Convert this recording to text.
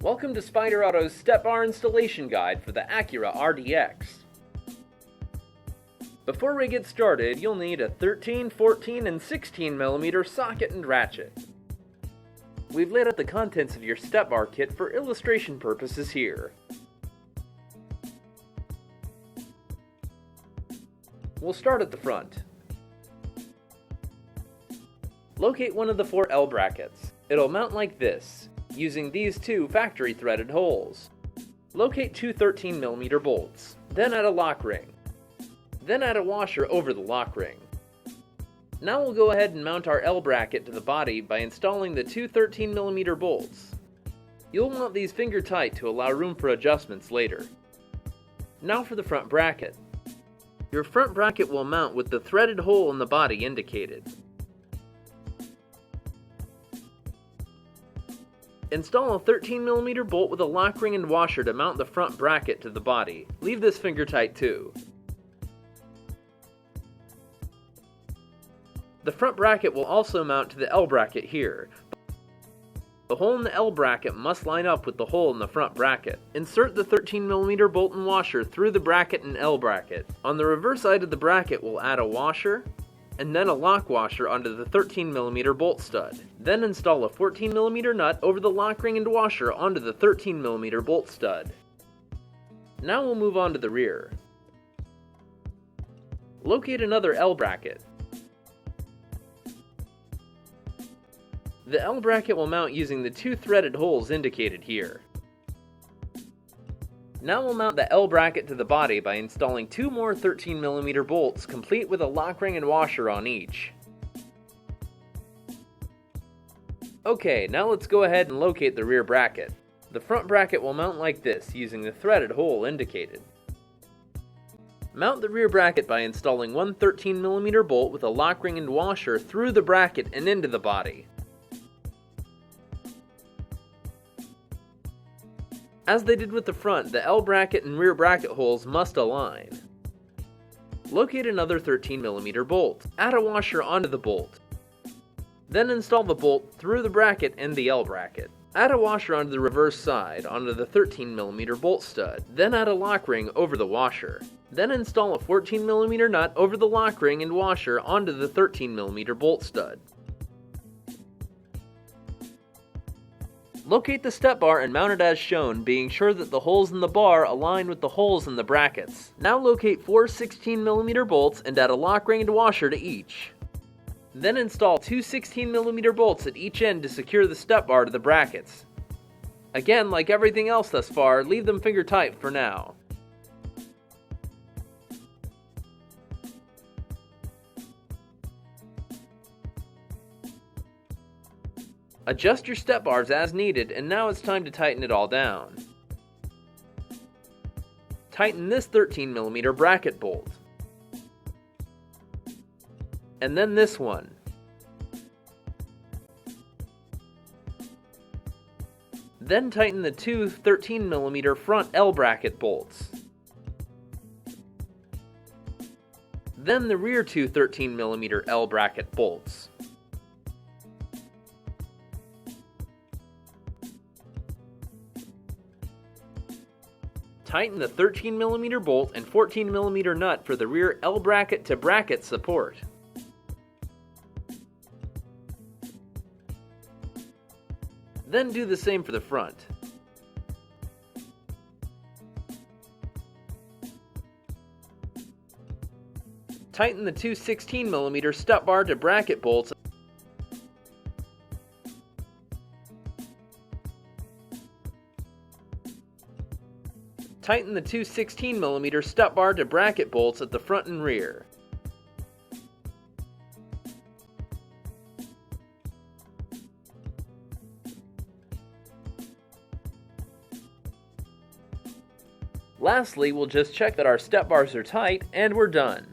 Welcome to Spyder Auto's step bar installation guide for the Acura RDX. Before we get started, you'll need a 13, 14, and 16mm socket and ratchet. We've laid out the contents of your step bar kit for illustration purposes here. We'll start at the front. Locate one of the 4 L brackets. It'll mount like this, using these 2 factory threaded holes. Locate 2 13mm bolts, then add a lock ring. Then add a washer over the lock ring. Now we'll go ahead and mount our L bracket to the body by installing the 2 13mm bolts. You'll want these finger tight to allow room for adjustments later. Now for the front bracket. Your front bracket will mount with the threaded hole in the body indicated. Install a 13mm bolt with a lock ring and washer to mount the front bracket to the body. Leave this finger tight too. The front bracket will also mount to the L bracket here. The hole in the L bracket must line up with the hole in the front bracket. Insert the 13mm bolt and washer through the bracket and L bracket. On the reverse side of the bracket, we'll add a washer, and then a lock washer onto the 13mm bolt stud. Then install a 14mm nut over the lock ring and washer onto the 13mm bolt stud. Now we'll move on to the rear. Locate another L bracket. The L bracket will mount using the 2 threaded holes indicated here. Now we'll mount the L bracket to the body by installing 2 more 13mm bolts, complete with a lock ring and washer on each. Okay, now let's go ahead and locate the rear bracket. The front bracket will mount like this, using the threaded hole indicated. Mount the rear bracket by installing 1 13mm bolt with a lock ring and washer through the bracket and into the body. As they did with the front, the L bracket and rear bracket holes must align. Locate another 13mm bolt. Add a washer onto the bolt. Then install the bolt through the bracket and the L bracket. Add a washer onto the reverse side, onto the 13mm bolt stud. Then add a lock ring over the washer. Then install a 14mm nut over the lock ring and washer onto the 13mm bolt stud. Locate the step bar and mount it as shown, being sure that the holes in the bar align with the holes in the brackets. Now locate 4 16mm bolts and add a lock ring and washer to each. Then install 2 16mm bolts at each end to secure the step bar to the brackets. Again, like everything else thus far, leave them finger tight for now. Adjust your step bars as needed, and now it's time to tighten it all down. Tighten this 13mm bracket bolt. And then this one. Then tighten the 2 13mm front L bracket bolts. Then the rear 2 13mm L bracket bolts. Tighten the 13mm bolt and 14mm nut for the rear L bracket to bracket support. Then do the same for the front. Tighten the 2 16mm step bar to bracket bolts. Tighten the 2 16mm step bar to bracket bolts at the front and rear. Lastly, we'll just check that our step bars are tight, and we're done.